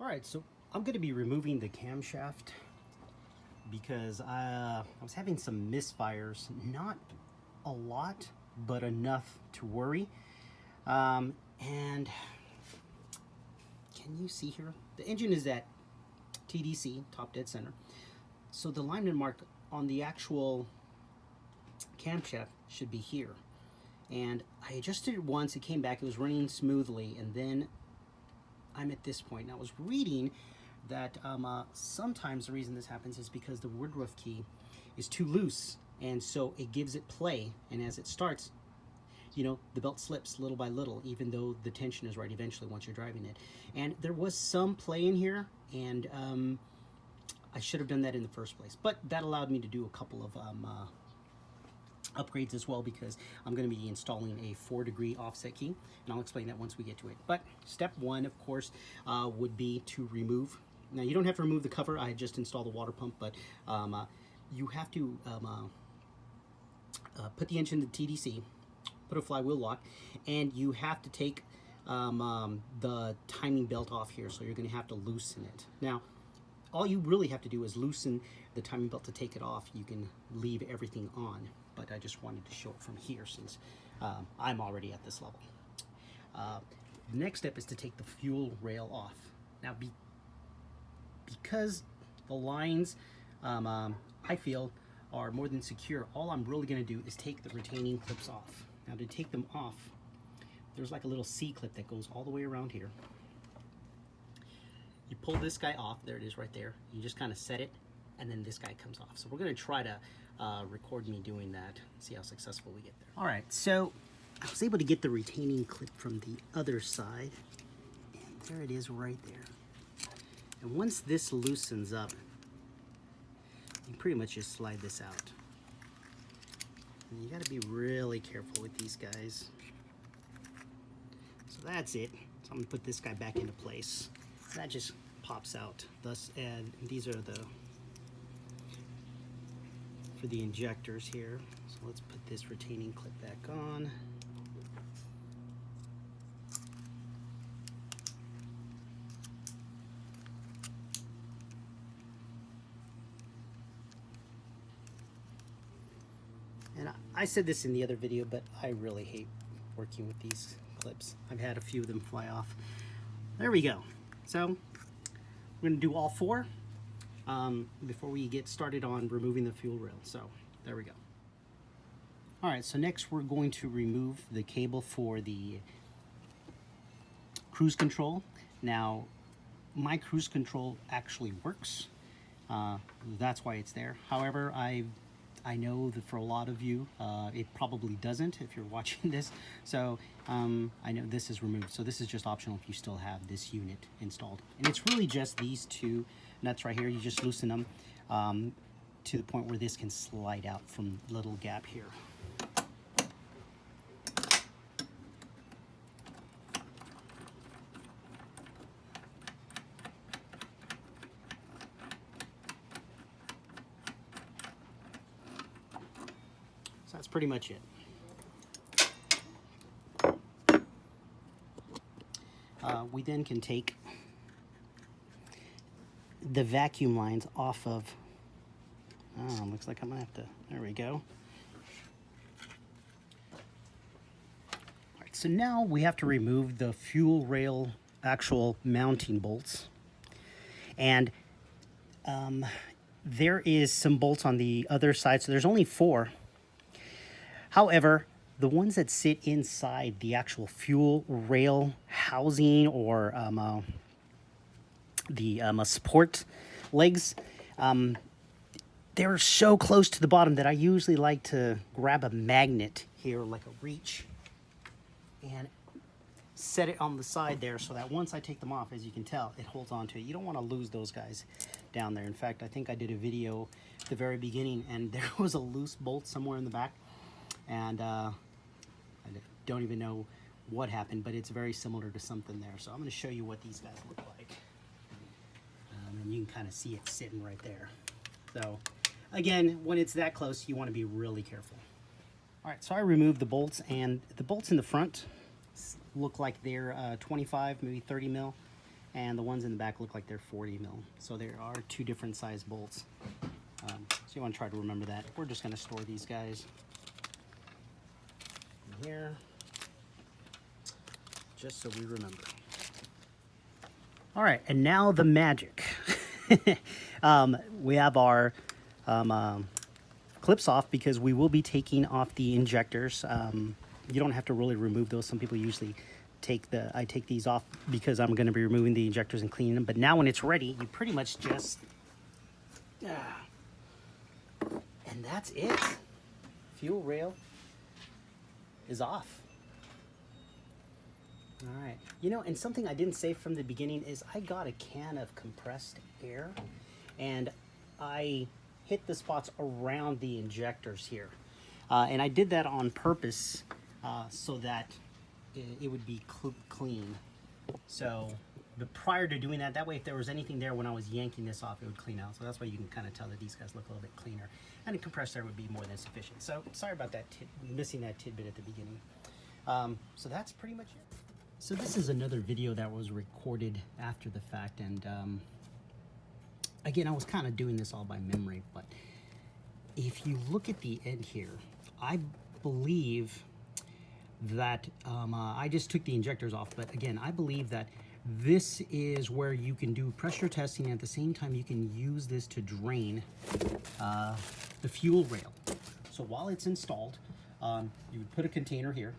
All right, so I'm going to be removing the camshaft because I was having some misfires. Not a lot, but enough to worry. And can you see here? The engine is at TDC, top dead center. So the alignment mark on the actual camshaft should be here. And I adjusted it once, it came back, it was running smoothly, and then I'm at this point. And I was reading that sometimes the reason this happens is because the woodruff key is too loose, and so it gives it play, and as it starts, you know, the belt slips little by little, even though the tension is right eventually once you're driving it. And there was some play in here, and I should have done that in the first place, but that allowed me to do a couple of upgrades as well, because I'm going to be installing a 4-degree offset key, and I'll explain that once we get to it. But step one, of course, would be to remove. Now, you don't have to remove the cover. I just installed the water pump, but you have to put the engine to TDC, put a flywheel lock, and you have to take the timing belt off here, so you're going to have to loosen it. Now, all you really have to do is loosen the timing belt to take it off. You can leave everything on, but I just wanted to show it from here since I'm already at this level. The next step is to take the fuel rail off. Now, because the lines, I feel, are more than secure, all I'm really going to do is take the retaining clips off. Now, to take them off, there's like a little C-clip that goes all the way around here. You pull this guy off, there it is right there. You just kind of set it, and then this guy comes off. So we're going to try to record me doing that, see how successful we get there. All right, so I was able to get the retaining clip from the other side, and there it is right there. And once this loosens up, you pretty much just slide this out. And you got to be really careful with these guys. So that's it. So I'm going to put this guy back into place. That just pops out. Thus, and these are for the injectors here. So let's put this retaining clip back on. And I said this in the other video, but I really hate working with these clips. I've had a few of them fly off. There we go. So we're going to do all 4 before we get started on removing the fuel rail. So there we go. All right, so next we're going to remove the cable for the cruise control. Now, my cruise control actually works. That's why it's there. However, I know that for a lot of you, it probably doesn't if you're watching this. So I know this is removed. So this is just optional if you still have this unit installed. And it's really just these 2 nuts right here. You just loosen them to the point where this can slide out from the little gap here. So that's pretty much it. We then can take the vacuum lines off of, looks like I'm gonna have to, there we go. All right, so now we have to remove the fuel rail actual mounting bolts. And there is some bolts on the other side, so there's only 4. However, the ones that sit inside the actual fuel rail housing or the support legs, they're so close to the bottom that I usually like to grab a magnet here, like a reach, and set it on the side there so that once I take them off, as you can tell, it holds on to it. You don't want to lose those guys down there. In fact, I think I did a video at the very beginning, and there was a loose bolt somewhere in the back. And I don't even know what happened, but it's very similar to something there. So I'm going to show you what these guys look like. And you can kind of see it sitting right there. So again, when it's that close, you want to be really careful. All right, so I removed the bolts, and the bolts in the front look like they're 25, maybe 30 mil. and the ones in the back look like they're 40 mil. So there are two different size bolts. So you want to try to remember that. We're just going to store these guys in here, just so we remember. All right, and now the magic. We have our clips off because we will be taking off the injectors. You don't have to really remove those. Some people usually I take these off because I'm going to be removing the injectors and cleaning them. But now when it's ready, you pretty much just, and that's it. Fuel rail is off. All right. You know, and something I didn't say from the beginning is I got a can of compressed air, and I hit the spots around the injectors here. And I did that on purpose so that it would be clean. So, but prior to doing that way, if there was anything there when I was yanking this off, it would clean out. So that's why you can kind of tell that these guys look a little bit cleaner. And a compressed air would be more than sufficient. So sorry about that, missing that tidbit at the beginning. So that's pretty much it. So this is another video that was recorded after the fact, and again, I was kind of doing this all by memory, but if you look at the end here, I believe that I just took the injectors off, but again, I believe that this is where you can do pressure testing, and at the same time you can use this to drain the fuel rail. So while it's installed, you would put a container here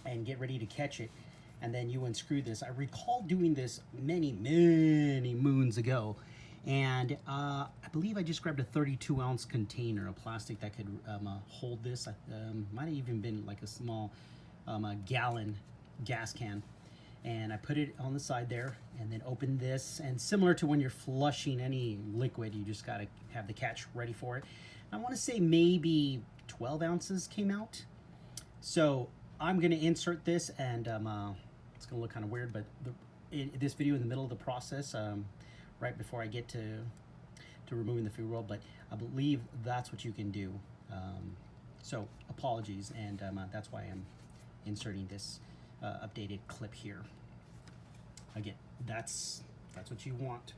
and get ready to catch it, and then you unscrew this. I recall doing this many moons ago, and I believe I just grabbed a 32-ounce container, a plastic that could hold this. Might have even been like a small gallon gas can, and I put it on the side there, and then open this, and similar to when you're flushing any liquid, you just gotta have the catch ready for it. I want to say maybe 12 ounces came out. So I'm going to insert this, and it's going to look kind of weird, but this video in the middle of the process, right before I get to removing the fuel rail, but I believe that's what you can do. So apologies, and that's why I'm inserting this updated clip here. Again, that's what you want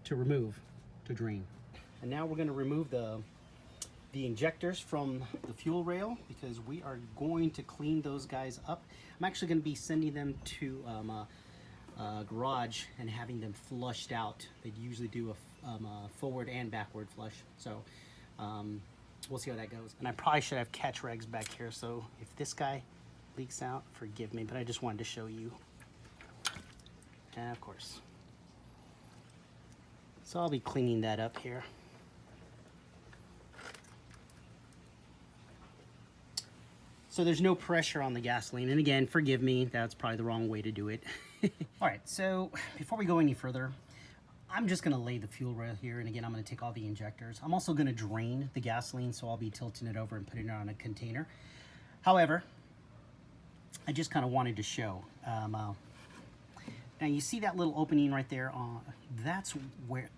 to remove, to drain. And now we're going to remove the injectors from the fuel rail, because we are going to clean those guys up. I'm actually going to be sending them to a garage and having them flushed out. They usually do a forward and backward flush, so we'll see how that goes. And I probably should have catch rags back here, so if this guy leaks out, forgive me, but I just wanted to show you. And of course, so I'll be cleaning that up here. So there's no pressure on the gasoline. And again, forgive me, that's probably the wrong way to do it. All right, so before we go any further, I'm just gonna lay the fuel rail here. And again, I'm gonna take all the injectors. I'm also gonna drain the gasoline, so I'll be tilting it over and putting it on a container. However, I just kind of wanted to show. Now you see that little opening right there? That's where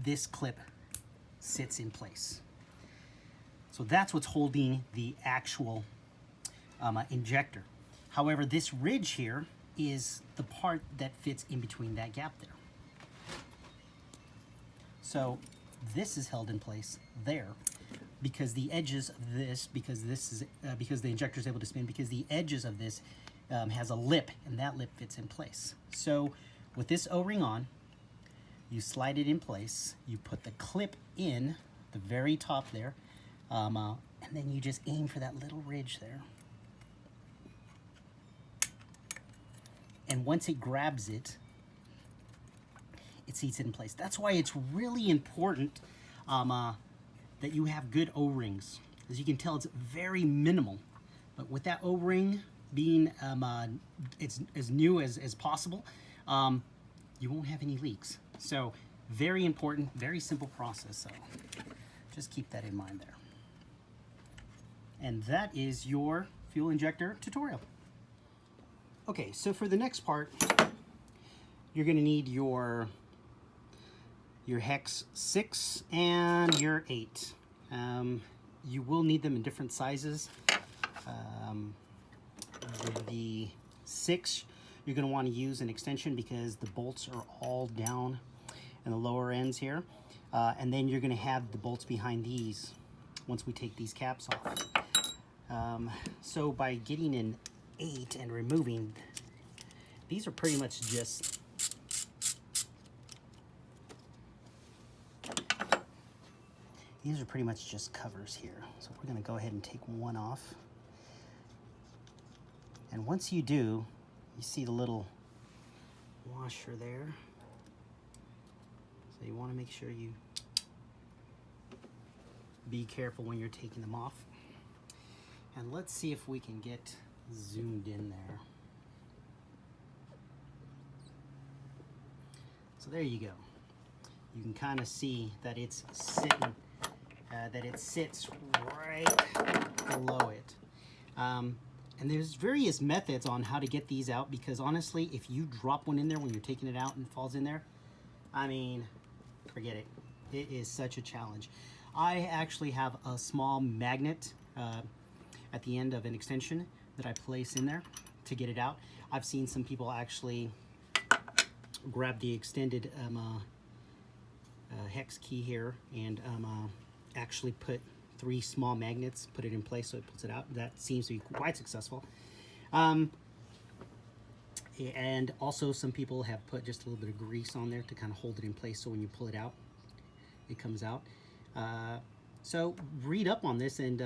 this clip sits in place. So that's what's holding the actual injector. However, this ridge here is the part that fits in between that gap there. So this is held in place there because the edges of this, because the injector is able to spin, because the edges of this has a lip, and that lip fits in place. So with this O-ring on, you slide it in place, you put the clip in the very top there, and then you just aim for that little ridge there. And once it grabs it, it seats it in place. That's why it's really important that you have good O-rings. As you can tell, it's very minimal. But with that O-ring being it's as new as possible, you won't have any leaks. So very important, very simple process. So just keep that in mind there. And that is your fuel injector tutorial. Okay, so for the next part, you're going to need your hex 6 and your 8. You will need them in different sizes. The 6 you're going to want to use an extension because the bolts are all down in the lower ends here. And then you're going to have the bolts behind these once we take these caps off. So by getting an 8 and removing, these are pretty much just covers here. So we're going to go ahead and take one off. And once you do, you see the little washer there. So you want to make sure you be careful when you're taking them off. And let's see if we can get zoomed in there. So there you go. You can kind of see that it's sitting, that it sits right below it. And there's various methods on how to get these out, because honestly, if you drop one in there when you're taking it out and it falls in there, I mean, forget it. It is such a challenge. I actually have a small magnet at the end of an extension that I place in there to get it out. I've seen some people actually grab the extended hex key here and actually put 3 small magnets, put it in place so it pulls it out. That seems to be quite successful. And also some people have put just a little bit of grease on there to kind of hold it in place so when you pull it out, it comes out. So read up on this and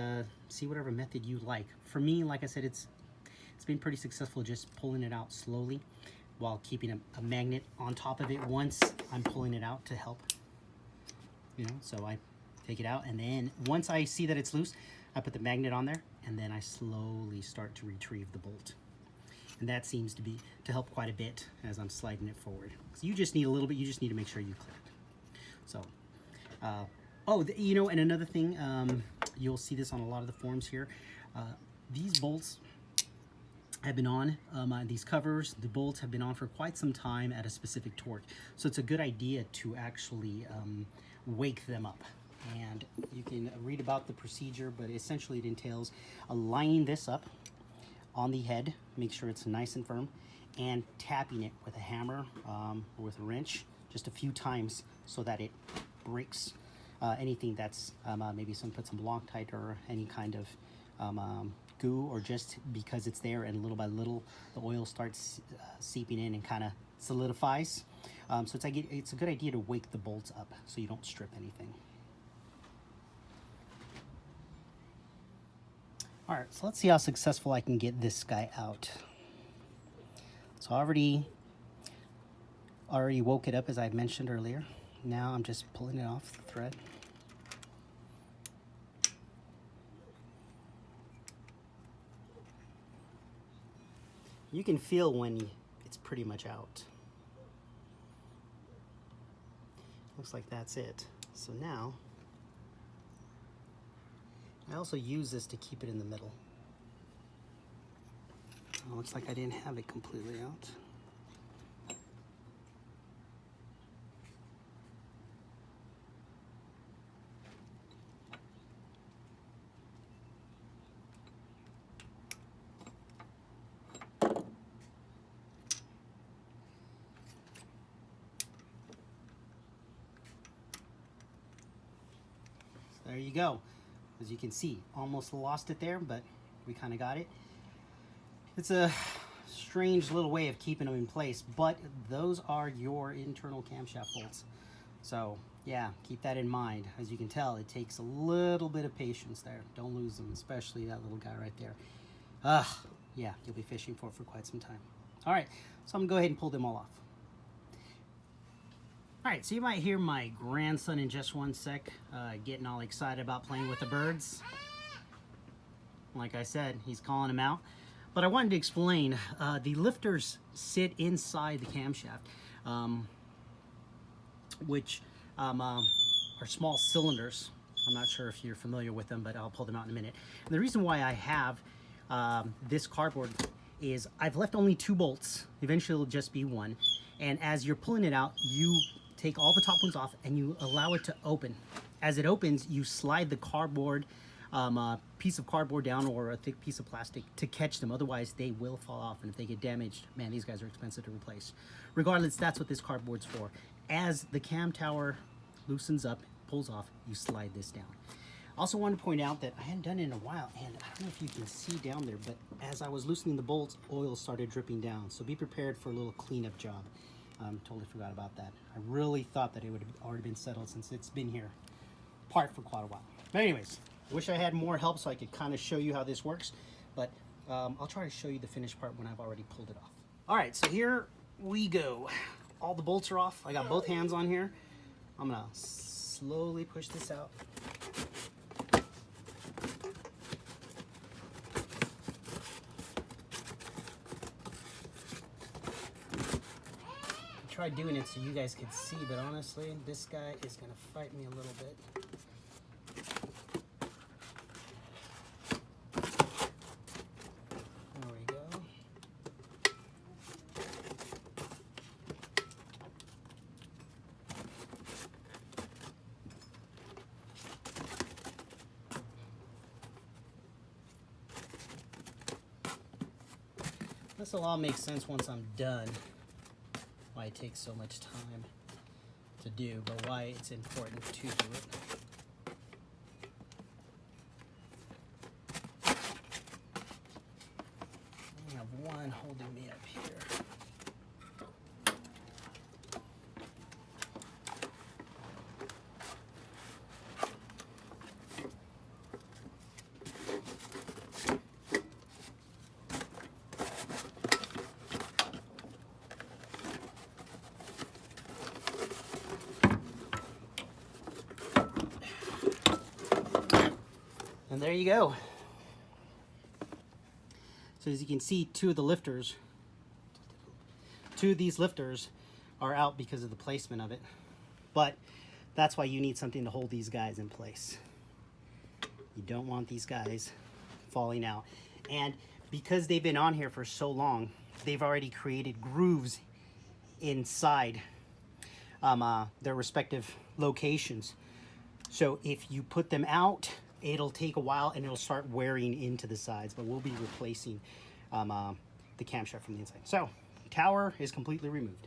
see whatever method you like. For me, like I said, it's been pretty successful just pulling it out slowly while keeping a magnet on top of it once I'm pulling it out to help. You know, so I take it out, and then once I see that it's loose, I put the magnet on there, and then I slowly start to retrieve the bolt. And that seems to help quite a bit as I'm sliding it forward. So you just need a little bit, you just need to make sure you clear it. So, you know, and another thing, you'll see this on a lot of the forums here. These bolts have been on, these covers, the bolts have been on for quite some time at a specific torque. So it's a good idea to actually wake them up. And you can read about the procedure, but essentially it entails lining this up on the head, make sure it's nice and firm, and tapping it with a hammer or with a wrench just a few times so that it breaks anything that's maybe someone put some Loctite or any kind of goo, or just because it's there and little by little the oil starts seeping in and kind of solidifies. So it's a good idea to wake the bolts up so you don't strip anything. All right, so let's see how successful I can get this guy out. So I already woke it up, as I mentioned earlier. Now I'm just pulling it off the thread. You can feel when it's pretty much out. Looks like that's it. So now, I also use this to keep it in the middle. Oh, looks like I didn't have it completely out. There you go. As you can see, almost lost it there, but we kind of got it. It's a strange little way of keeping them in place, but those are your internal camshaft bolts. So yeah, keep that in mind. As you can tell, it takes a little bit of patience there. Don't lose them, especially that little guy right there. Yeah, you'll be fishing for quite some time. All right, so I'm gonna go ahead and pull them all off. All right, so you might hear my grandson in just one sec getting all excited about playing with the birds. Like I said, he's calling them out. But I wanted to explain, the lifters sit inside the camshaft, which are small cylinders. I'm not sure if you're familiar with them, but I'll pull them out in a minute. And the reason why I have this cardboard is I've left only 2 bolts. Eventually it'll just be 1. And as you're pulling it out, you take all the top ones off and you allow it to open. As it opens, you slide the cardboard piece of cardboard down or a thick piece of plastic to catch them. Otherwise, they will fall off. And if they get damaged, man, these guys are expensive to replace. Regardless, that's what this cardboard's for. As the cam tower loosens up, pulls off, you slide this down. Also want to point out that I hadn't done it in a while, and I don't know if you can see down there, but as I was loosening the bolts, oil started dripping down. So be prepared for a little cleanup job. Totally forgot about that. I really thought that it would have already been settled since it's been here apart for quite a while. But anyways, wish I had more help so I could kind of show you how this works, but I'll try to show you the finished part when I've already pulled it off. All right, so here we go. All the bolts are off. I got both hands on here. I'm gonna slowly push this out. I tried doing it so you guys could see, but honestly, this guy is gonna fight me a little bit. There we go. This will all make sense once I'm done. Why it takes so much time to do, but why it's important to do it. I have one holding me up here. And there you go. So as you can see, two of these lifters are out because of the placement of it. But that's why you need something to hold these guys in place. You don't want these guys falling out. And because they've been on here for so long, they've already created grooves inside their respective locations. So if you put them out, it'll take a while and it'll start wearing into the sides, but we'll be replacing the camshaft from the inside. So, tower is completely removed.